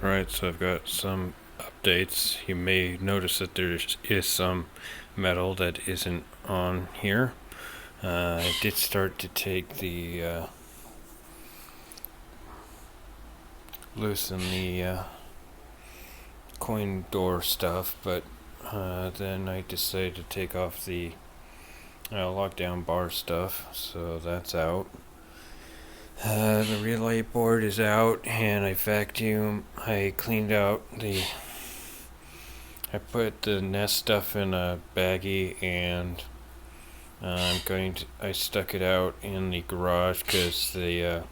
Alright, so I've got some updates. You may notice that there is some metal that isn't on here. I did start to take the loosen the coin door stuff, but then I decided to take off the lockdown bar stuff, so that's out. The relay board is out, and I cleaned out I put the nest stuff in a baggie, and I stuck it out in the garage because the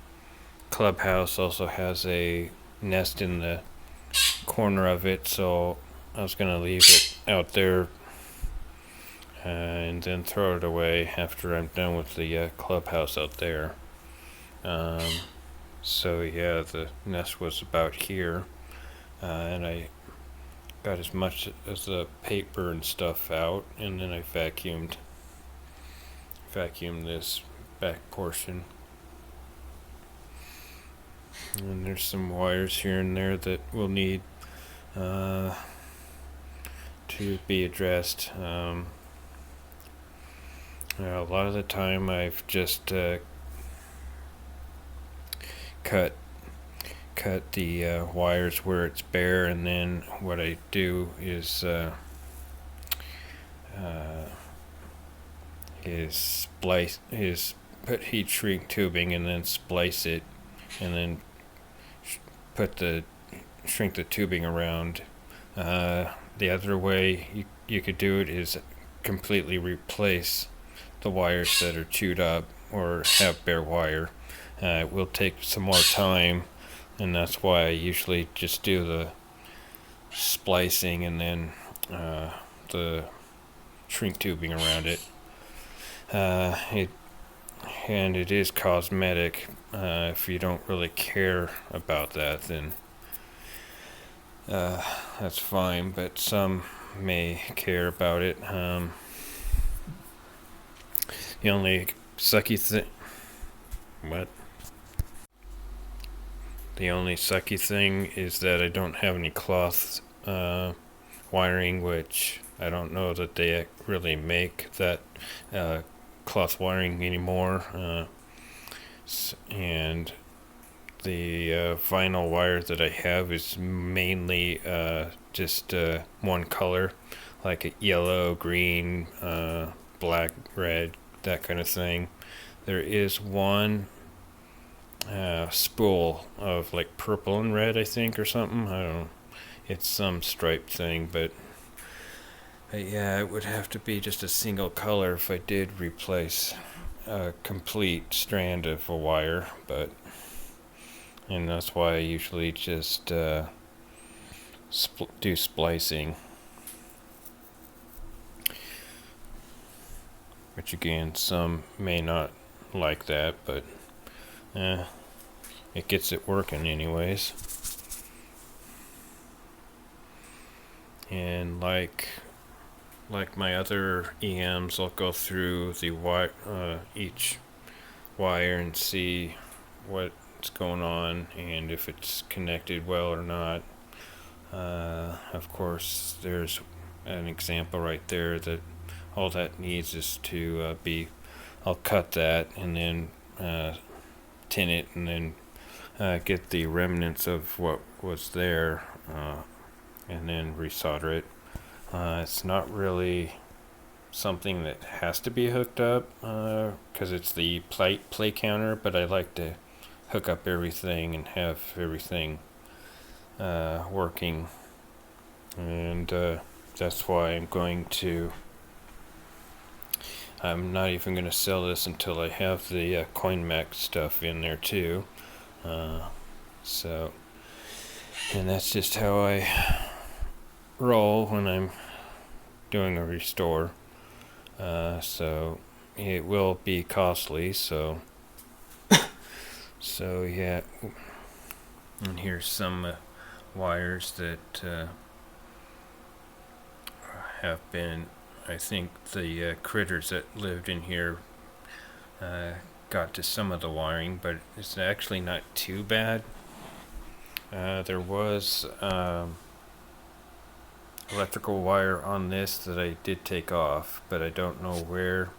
clubhouse also has a nest in the corner of it, so I was going to leave it out there and then throw it away after I'm done with the clubhouse out there. So yeah, the nest was about here, and I got as much as the paper and stuff out, and then I vacuumed this back portion. And there's some wires here and there that will need to be addressed. A lot of the time I've just cut the wires where it's bare, and then what I do is put heat shrink tubing and then splice it, and then shrink the tubing around. The other way you could do it is completely replace the wires that are chewed up or have bare wire. It will take some more time, and that's why I usually just do the splicing and then the shrink tubing around it. It is cosmetic. If you don't really care about that, then that's fine, but some may care about it. The only sucky thing The only sucky thing is that I don't have any cloth wiring, which I don't know that they really make that cloth wiring anymore. And the vinyl wire that I have is mainly just one color, like a yellow, green, black, red, that kind of thing. There is one spool of like purple and red, I think, or something. I don't know. It's some striped thing, but yeah, it would have to be just a single color if I did replace a complete strand of a wire, and that's why I usually just do splicing. Which again, some may not like that, but it gets it working anyways. And like my other EMs, I'll go through the each wire and see what's going on and if it's connected well or not. Of course, there's an example right there that all that needs is to I'll cut that and then tin it, and then get the remnants of what was there, and then resolder it. It's not really something that has to be hooked up because it's the play counter, but I like to hook up everything and have everything working, and that's why I'm not even going to sell this until I have the CoinMax stuff in there too. And that's just how I roll when I'm doing a restore. So it will be costly. So yeah. And here's some wires that have been. I think the critters that lived in here got to some of the wiring, but it's actually not too bad. There was electrical wire on this that I did take off, but I don't know where.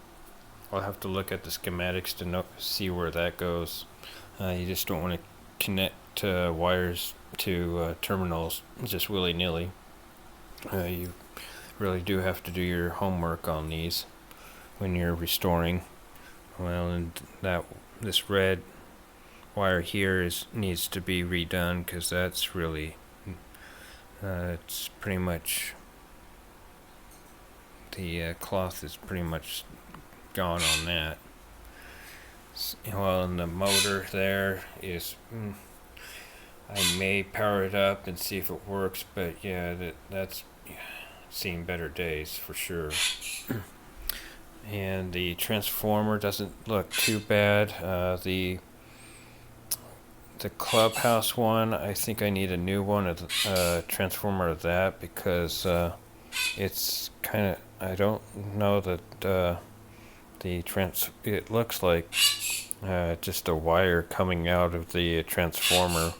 I'll have to look at the schematics to see where that goes. You just don't want to connect wires to terminals just willy-nilly. You really do have to do your homework on these when you're restoring. Well, and this red wire here needs to be redone because that's really it's pretty much the cloth is pretty much gone on that. Well, and the motor there is I may power it up and see if it works, but yeah, that's seen better days for sure. And the transformer doesn't look too bad. The clubhouse one, I think I need a new one, a transformer of that, because it's kind of, I don't know that it looks like just a wire coming out of the transformer,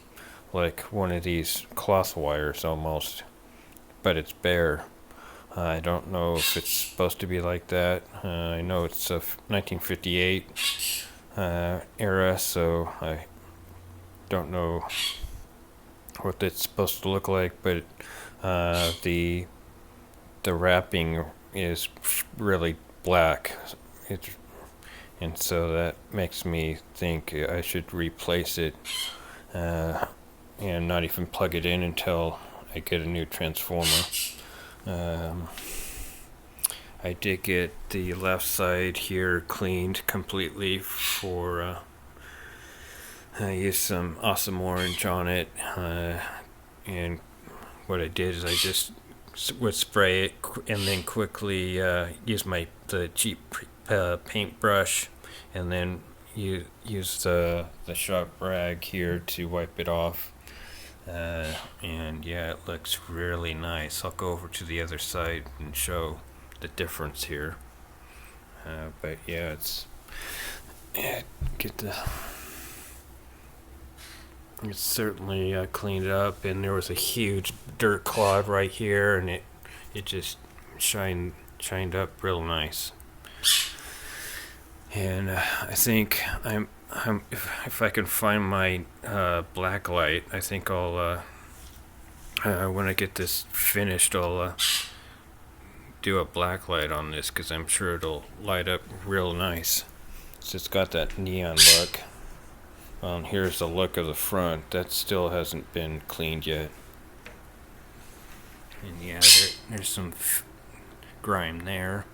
like one of these cloth wires almost, but it's bare. I don't know if it's supposed to be like that. I know it's a 1958 era, so I don't know what it's supposed to look like, but the wrapping is really black. And so that makes me think I should replace it and not even plug it in until I get a new transformer. I did get the left side here cleaned completely for I used some awesome orange on it, and what I did is I just would spray it and then quickly use the cheap paintbrush, and then use the sharp rag here to wipe it off. And yeah, it looks really nice. I'll go over to the other side and show the difference here. But yeah, it's certainly cleaned up, and there was a huge dirt clod right here, and it just shined up real nice. And I think if I can find my black light, I think I'll when I get this finished, I'll do a black light on this, because I'm sure it'll light up real nice. So it's got that neon look. Here's the look of the front. That still hasn't been cleaned yet. And yeah, there's some grime there.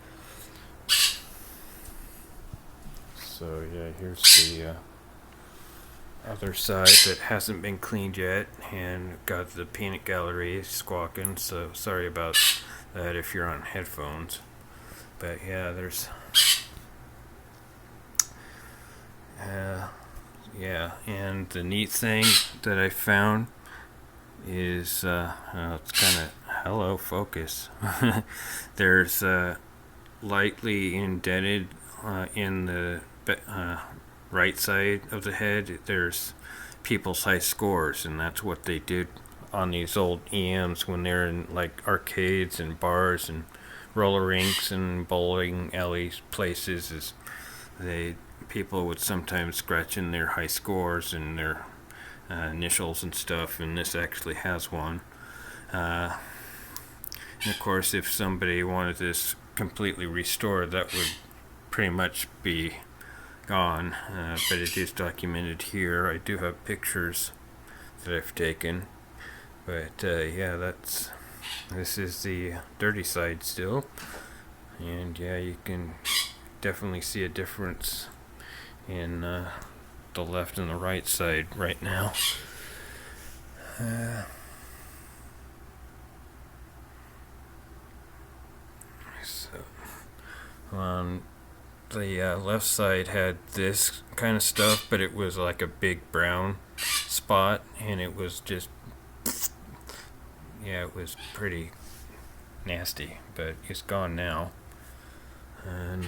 So yeah, here's the other side that hasn't been cleaned yet, and got the peanut gallery squawking, so sorry about that if you're on headphones. But yeah, there's yeah, and the neat thing that I found is it's kind of, hello focus. There's lightly indented in the right side of the head. There's people's high scores, and that's what they did on these old EMs when they're in like arcades and bars and roller rinks and bowling alleys places. Is people would sometimes scratch in their high scores and their initials and stuff, and this actually has one. And of course, if somebody wanted this completely restored, that would pretty much be gone, but it is documented here. I do have pictures that I've taken, but yeah, this is the dirty side still, and yeah, you can definitely see a difference in the left and the right side right now. So on the left side had this kind of stuff, but it was like a big brown spot, and it was just, yeah, it was pretty nasty, but it's gone now. And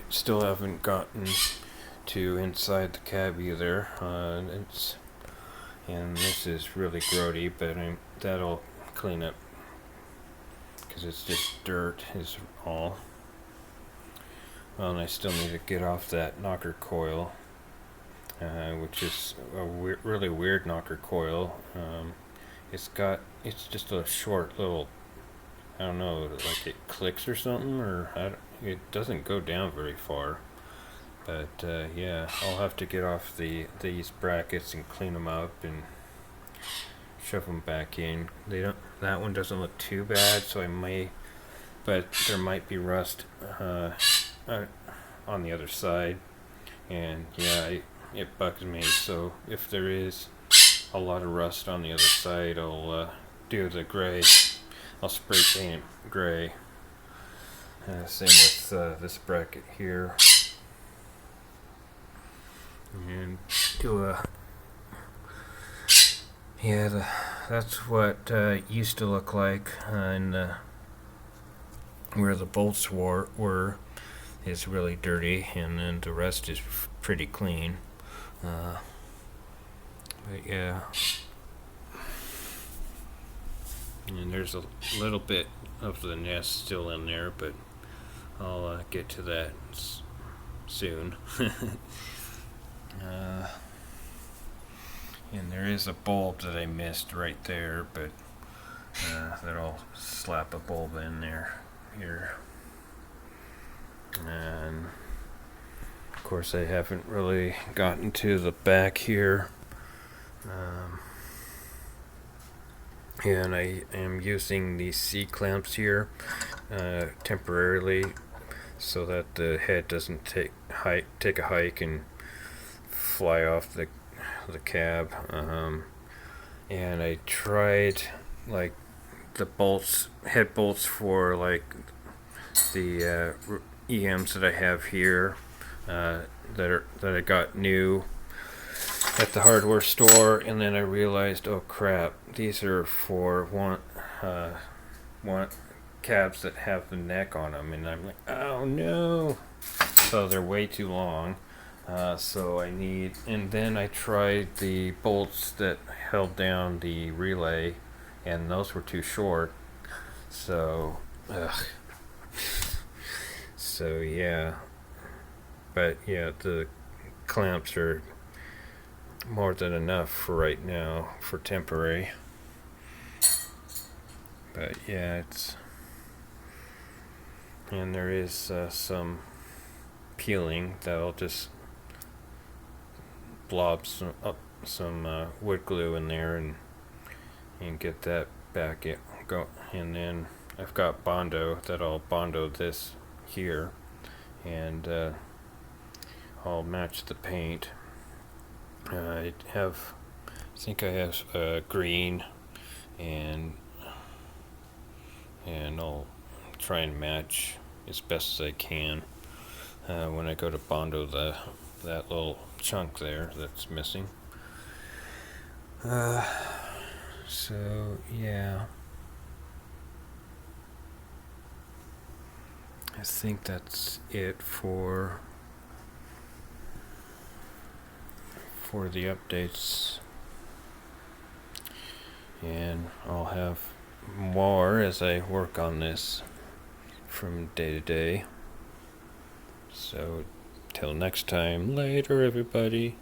still haven't gotten to inside the cab either. And this is really grody, but that'll clean up because it's just dirt is all. Well, and I still need to get off that knocker coil, which is a really weird knocker coil. It's just a short little, I don't know, like it clicks or something, or it doesn't go down very far. But yeah, I'll have to get off these brackets and clean them up and shove them back in. That one doesn't look too bad, so but there might be rust on the other side, and yeah, it bugs me. So if there is a lot of rust on the other side, I'll do the gray. I'll spray paint it gray. Same with this bracket here, and do that's what used to look like, and where the bolts were is really dirty, and then the rest is pretty clean. But yeah, and there's a little bit of the nest still in there, but I'll get to that soon. And there is a bulb that I missed right there, but that I'll slap a bulb in there here. And of course I haven't really gotten to the back here. And I am using these C-clamps here temporarily, so that the head doesn't take a hike and fly off the cab. And I tried like the head bolts for like the EMs that I have here, that I got new at the hardware store, and then I realized, oh crap, these are for one cabs that have the neck on them, and I'm like, oh no, so they're way too long. And then I tried the bolts that held down the relay, and those were too short. So yeah, but yeah, the clamps are more than enough for right now, for temporary. But yeah, and there is some peeling that'll just blob some wood glue in there and get that back go. And then I've got Bondo that I'll Bondo this here, and I'll match the paint. I think I have green, and I'll try and match as best as I can when I go to Bondo that little chunk there that's missing. So yeah, I think that's it for the updates, and I'll have more as I work on this from day to day. So till next time, later everybody.